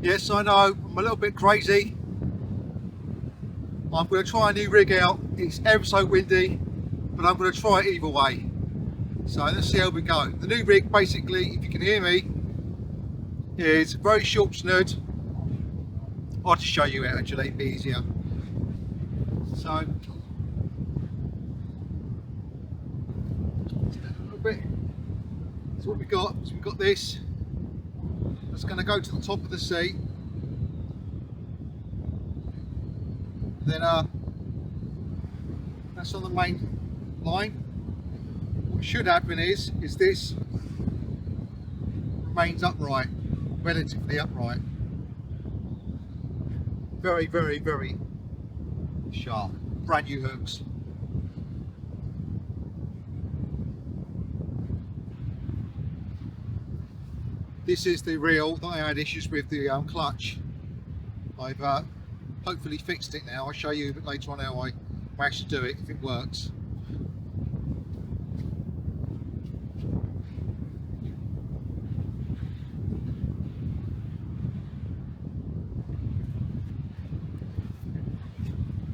Yes, I know, I'm a little bit crazy. I'm going to try a new rig out. It's ever so windy, but I'm going to try it either way. So let's see how we go. The new rig, basically, if you can hear me, is very short snood. I'll just show you it actually, it'd be easier. So, a little bit. So what we got is we've got this. That's going to go to the top of the seat. Then that's on the main line. What should happen is this remains upright, relatively upright. Very, very, very sharp. Brand new hooks. This is the reel that I had issues with the clutch. I've hopefully fixed it now. I'll show you a bit later on how I managed to do it, if it works.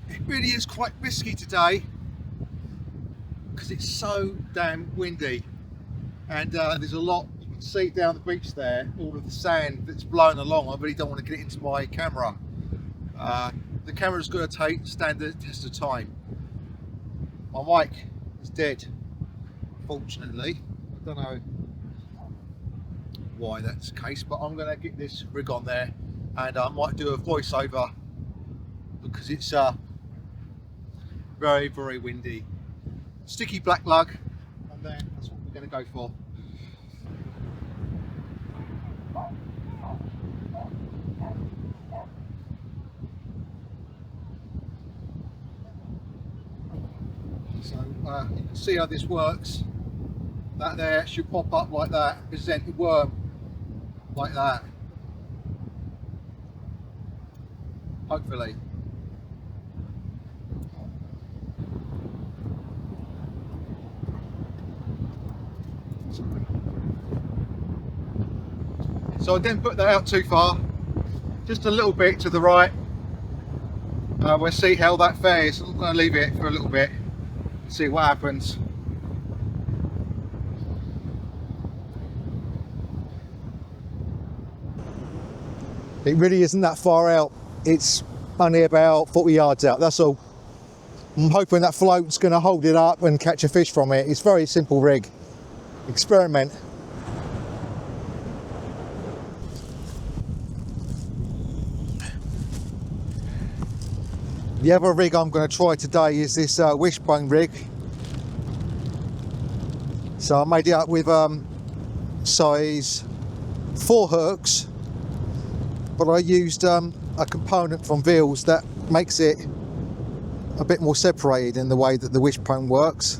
It really is quite risky today because it's so damn windy, and there's a lot you can see down the beach there, all of the sand that's blown along. I really don't want to get it into my camera. The camera's going to stand the test of time. My mic is dead, fortunately. I don't know why that's the case, but I'm going to get this rig on there, and I might do a voiceover because it's very, very windy. Sticky black lug, and then that's what we're going to go for. So you can see how this works. That there should pop up like that, present a worm like that, hopefully. So I didn't put that out too far, just a little bit to the right. We'll see how that fares. I'm going to leave it for a little bit, see what happens. It really isn't that far out. It's only about 40 yards out, that's all. I'm hoping that float's going to hold it up and catch a fish from it. It's a very simple rig. Experiment. The other rig I'm going to try today is this wishbone rig. So I made it up with size 4 hooks, but I used a component from Veals that makes it a bit more separated in the way that the wishbone works.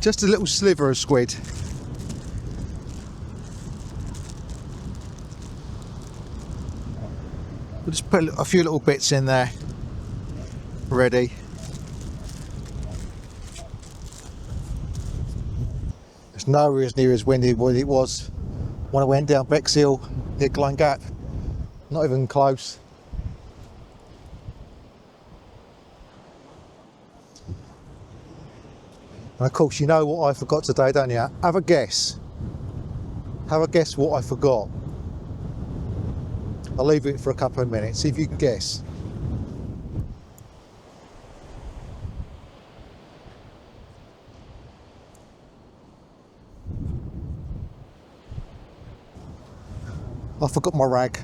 Just a little sliver of squid. We'll just put a few little bits in there. Ready. It's nowhere near as windy as it was when I went down Bexhill near Glen Gap. Not even close. And of course, you know what I forgot today, don't you? Have a guess. Have a guess what I forgot. I'll leave it for a couple of minutes, see if you can guess. I forgot my rag.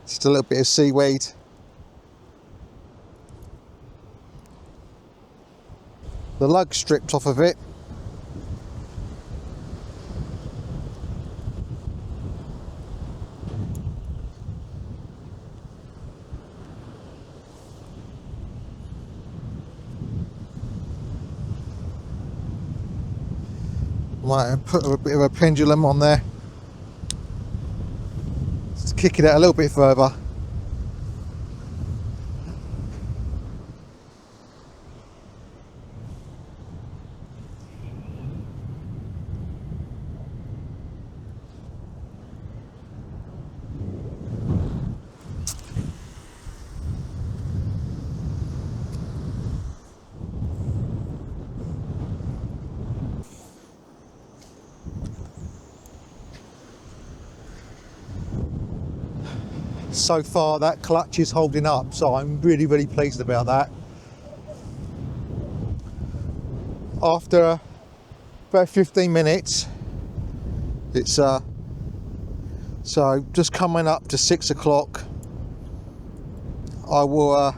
Just a little bit of seaweed. The lug stripped off of it. Might put a bit of a pendulum on there. Just kick it out a little bit further. So far that clutch is holding up, so I'm really pleased about that. After about 15 minutes, it's so just coming up to 6 o'clock, I will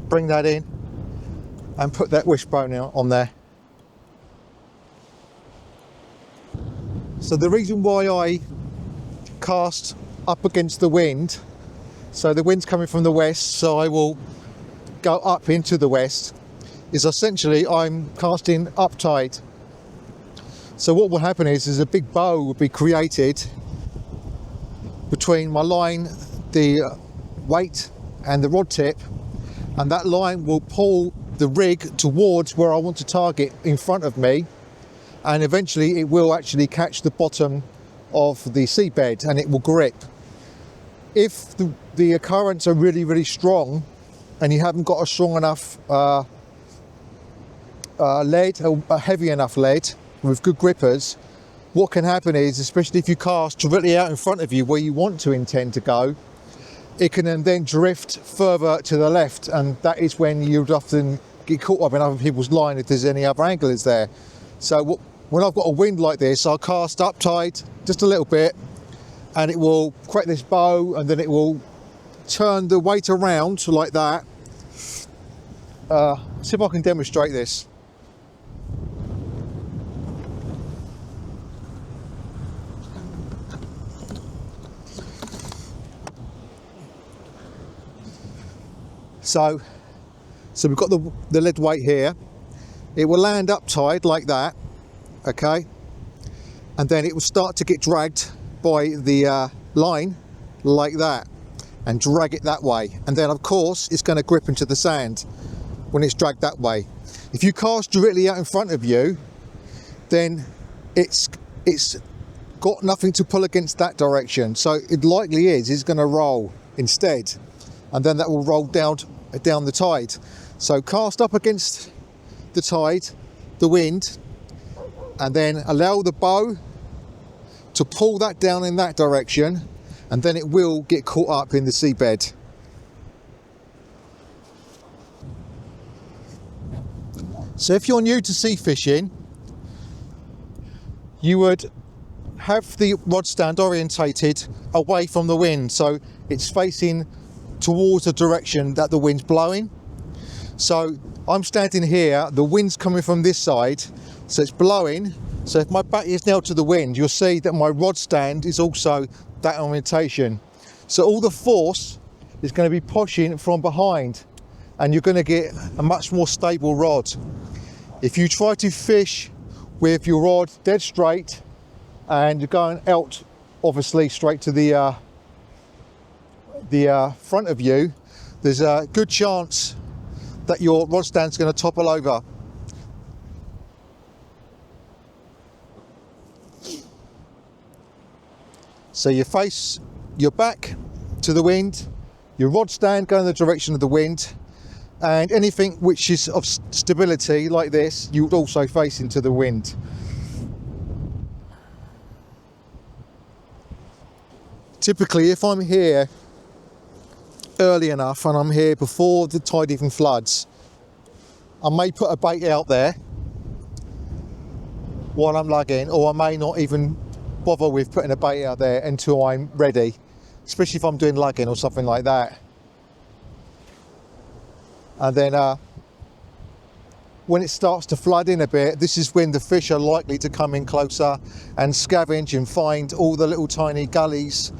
bring that in and put that wishbone on there. So the reason why I cast up against the wind, so the wind's coming from the west, so I will go up into the west, is essentially I'm casting up tide. So what will happen is a big bow will be created between my line, the weight and the rod tip, and that line will pull the rig towards where I want to target in front of me, and eventually it will actually catch the bottom of the seabed and it will grip. If the currents are really strong and you haven't got a strong enough lead, or a heavy enough lead with good grippers, what can happen is, especially if you cast directly out in front of you where you want to intend to go, it can then drift further to the left, and that is when you'd often get caught up in other people's line if there's any other anglers there. So when I've got a wind like this, I'll cast up tide just a little bit, and it will crack this bow, and then it will turn the weight around like that. See if I can demonstrate this. So we've got the lead weight here. It will land up tide like that, okay, and then it will start to get dragged by the line like that, and drag it that way, and then of course it's going to grip into the sand when it's dragged that way. If you cast directly out in front of you, then it's got nothing to pull against that direction, so it likely is going to roll instead, and then that will roll down the tide. So cast up against the tide, the wind, and then allow the bow to pull that down in that direction, and then it will get caught up in the seabed. So if you're new to sea fishing, you would have the rod stand orientated away from the wind, so it's facing towards the direction that the wind's blowing. So I'm standing here, the wind's coming from this side, so it's blowing. So if my back is now to the wind, you'll see that my rod stand is also that orientation. So all the force is going to be pushing from behind, and you're going to get a much more stable rod. If you try to fish with your rod dead straight and you're going out obviously straight to the front of you, there's a good chance that your rod stand's going to topple over. So you face your back to the wind, your rod stand going in the direction of the wind, and anything which is of stability like this, you would also face into the wind. Typically, if I'm here early enough and I'm here before the tide even floods, I may put a bait out there while I'm lugging, or I may not even bother with putting a bait out there until I'm ready, especially if I'm doing lugging or something like that. And then when it starts to flood in a bit, this is when the fish are likely to come in closer and scavenge and find all the little tiny gullies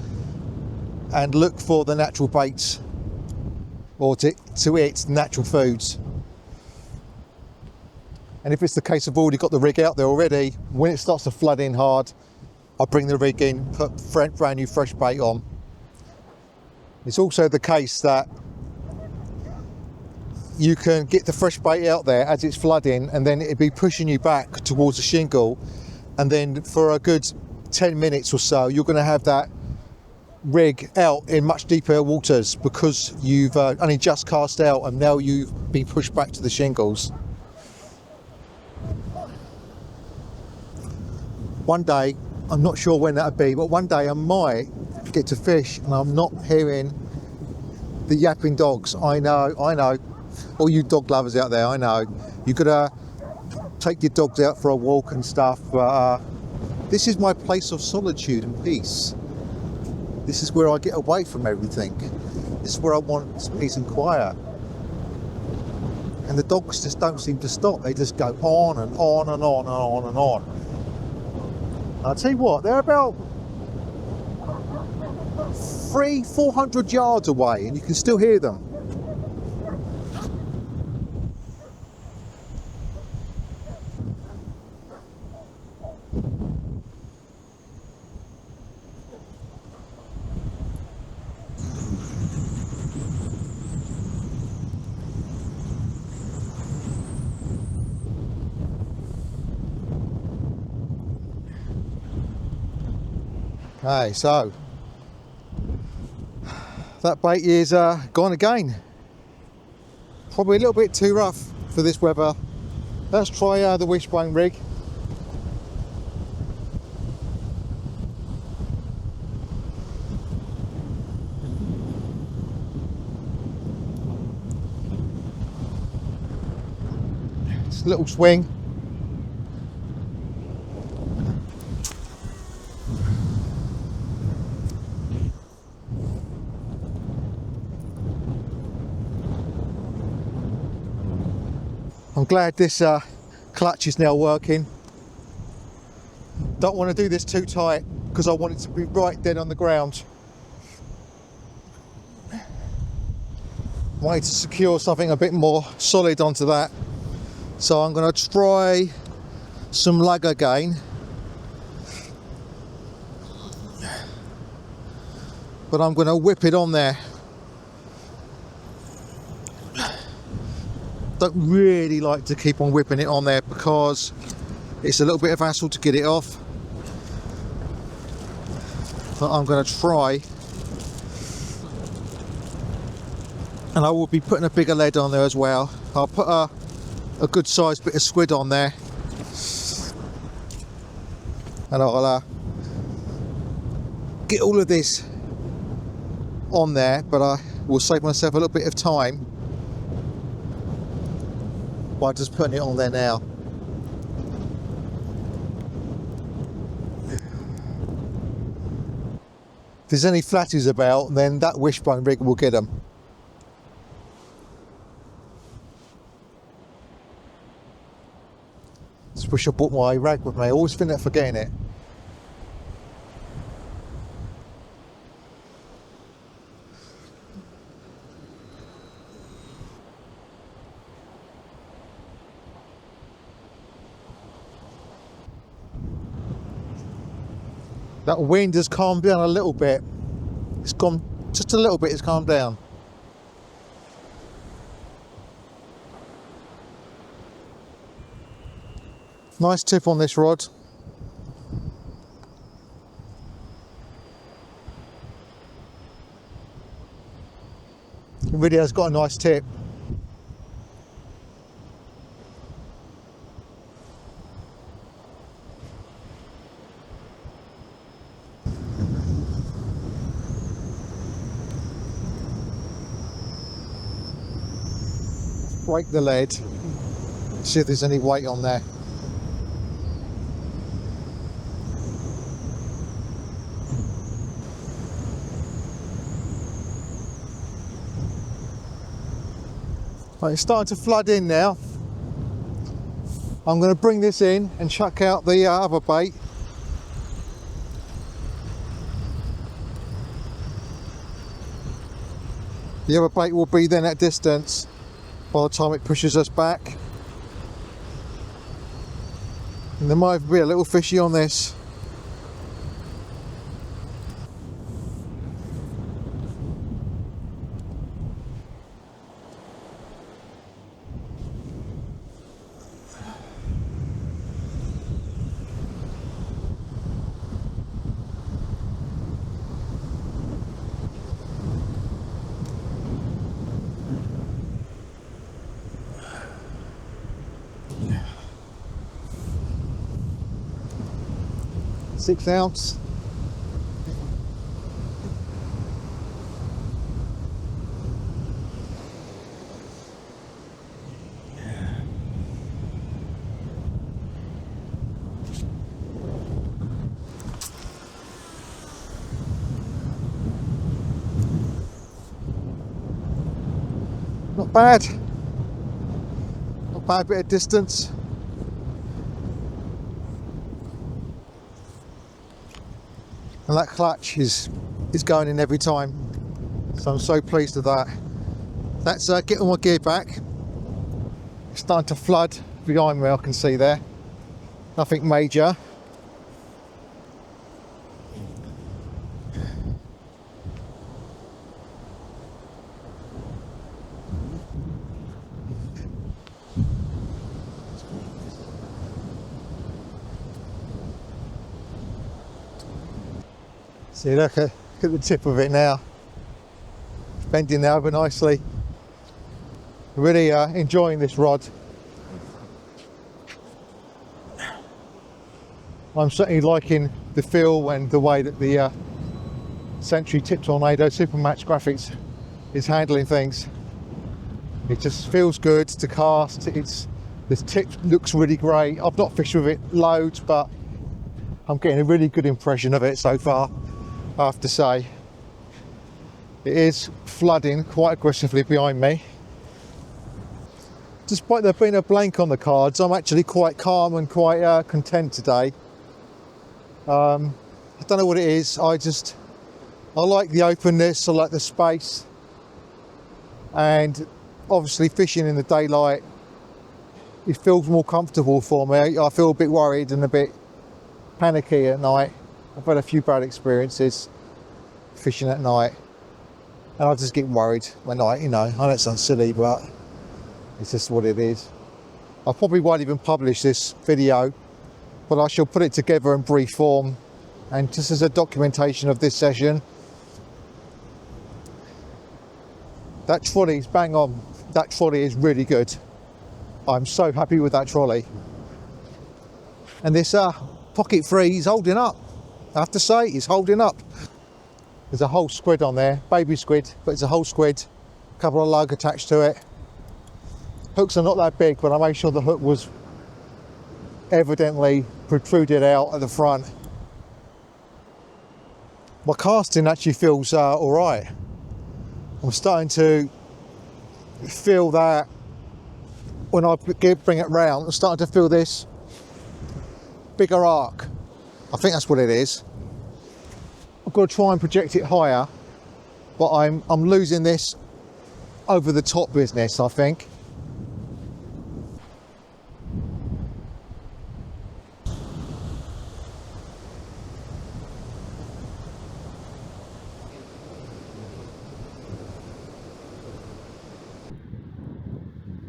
and look for the natural baits, or to eat natural foods. And if it's the case I've already got the rig out there already, when it starts to flood in hard, I bring the rig in, put brand new fresh bait on. It's also the case that you can get the fresh bait out there as it's flooding, and then it'd be pushing you back towards the shingle, and then for a good 10 minutes or so you're going to have that rig out in much deeper waters because you've only just cast out and now you've been pushed back to the shingles. One day, I'm not sure when that'll be, but one day I might get to fish and I'm not hearing the yapping dogs. I know, all you dog lovers out there, I know you gotta take your dogs out for a walk and stuff, but this is my place of solitude and peace. This is where I get away from everything. This is where I want peace and quiet. And the dogs just don't seem to stop. They just go on and on and on and on and on. I'll tell you what, they're about 300-400 yards away and you can still hear them. Okay, so that bait is gone again. Probably a little bit too rough for this weather. Let's try the wishbone rig. It's a little swing. I'm glad this clutch is now working. Don't want to do this too tight because I want it to be right dead on the ground. I need to secure something a bit more solid onto that. So I'm going to try some lug again. But I'm going to whip it on there. Don't really like to keep on whipping it on there because it's a little bit of hassle to get it off, but I'm going to try, and I will be putting a bigger lead on there as well. I'll put a good sized bit of squid on there, and I'll get all of this on there, but I will save myself a little bit of time by just putting it on there now. If there's any flatties about, then that wishbone rig will get them. Just wish I brought my rag with me. I always think of forgetting it. That wind has calmed down a little bit. It's gone just a little bit, it's calmed down. Nice tip on this rod. It really has got a nice tip. Break the lead, see if there's any weight on there. Right, it's starting to flood in now. I'm going to bring this in and chuck out the other bait. The other bait will be then at distance by the time it pushes us back. And there might be a little fishy on this. Yeah. 6 ounce. Not bad. Not bad bit of distance. And that clutch is going in every time. So I'm so pleased with that. That's getting my gear back. It's starting to flood behind me, I can see there. Nothing major. See, look at the tip of it now. It's bending over nicely. Really enjoying this rod. I'm certainly liking the feel and the way that the Century Tip Tornado Supermax Graphics is handling things. It just feels good to cast. The tip looks really great. I've not fished with it loads, but I'm getting a really good impression of it so far, I have to say. It is flooding quite aggressively behind me. Despite there being a blank on the cards, I'm actually quite calm and quite content today. I don't know what it is. I like the openness, I like the space, and obviously fishing in the daylight, it feels more comfortable for me. I feel a bit worried and a bit panicky at night. I've had a few bad experiences fishing at night, and I just get worried when I know it sounds silly, but it's just what it is. I probably won't even publish this video, but I shall put it together in brief form, and just as a documentation of this session. That trolley is bang on. That trolley is really good. I'm so happy with that trolley. And this pocket free is holding up. I have to say, it's holding up. There's a whole squid on there, baby squid, but it's a whole squid. A couple of lug attached to it. Hooks are not that big, but I made sure the hook was evidently protruded out at the front. My casting actually feels all right. I'm starting to feel that when I bring it round, I'm starting to feel this bigger arc. I think that's what it is. I've got to try and project it higher, but I'm losing this over the top business, I think.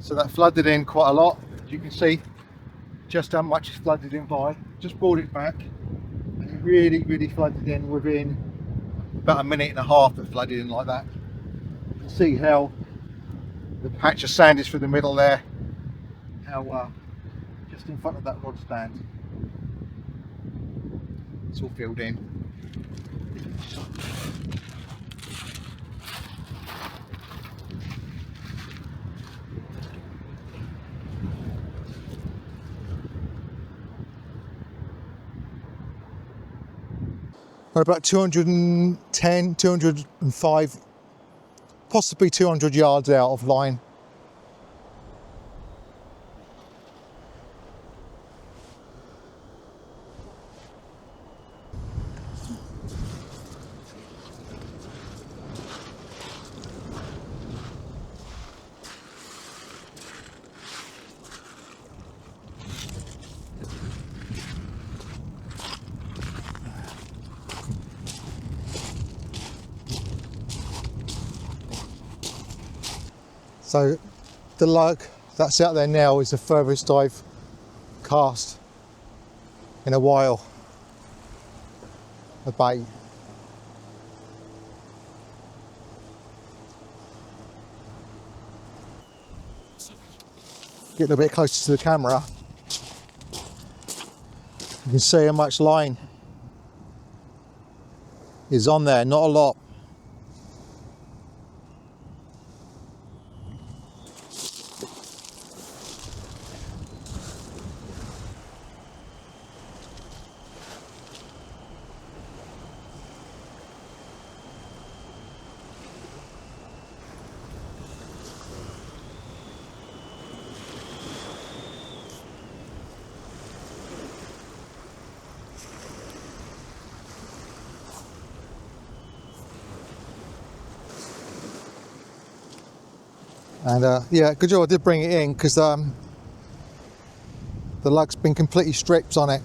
So that flooded in quite a lot. As you can see just how much it's flooded in by. Just brought it back, and it really flooded in within about a minute and a half. It flooded in like that. You can see how the patch of sand is through the middle there, how just in front of that rod stand it's all filled in. We're about 210, 205, possibly 200 yards out of line. So the lug that's out there now is the furthest I've cast in a while, a bait. Getting a bit closer to the camera, you can see how much line is on there, not a lot. And yeah, good job I did bring it in, because the lug's been completely stripped on it.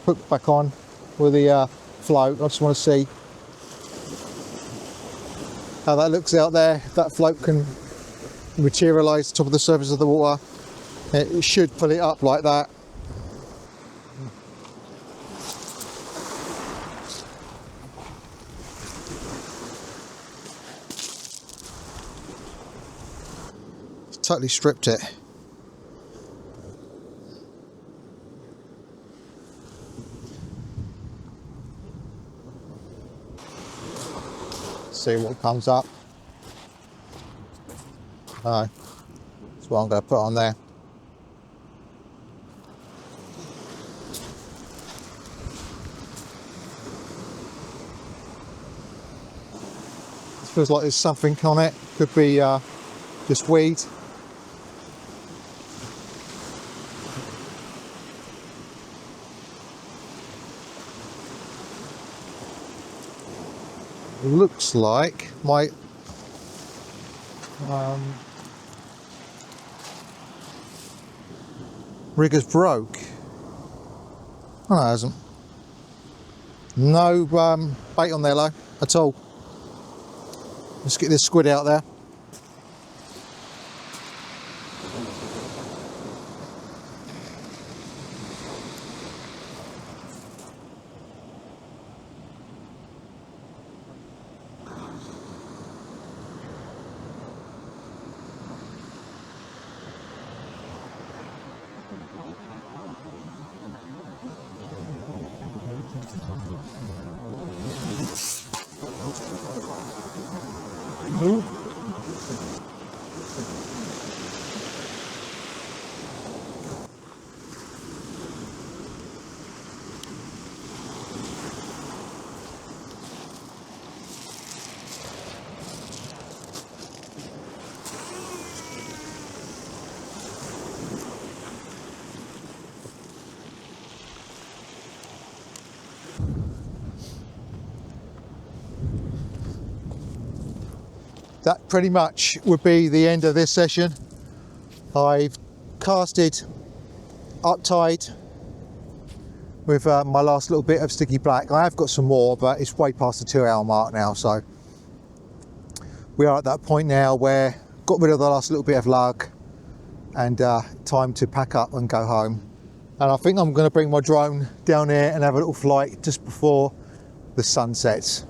Hook back on with the float. I just want to see how that looks out there. If that float can materialise top of the surface of the water, it should pull it up like that. Totally stripped it. See what comes up. That's what I'm going to put on there. Feels like there's something on it. Could be just weed. It looks like my rigger's broke. Oh, no, it hasn't. No bait on there, though, at all. Let's get this squid out there. That pretty much would be the end of this session. I've casted up tide with my last little bit of sticky black. I have got some more, but it's way past the 2 hour mark now, so we are at that point now where got rid of the last little bit of lug and time to pack up and go home. And I think I'm going to bring my drone down here and have a little flight just before the sun sets.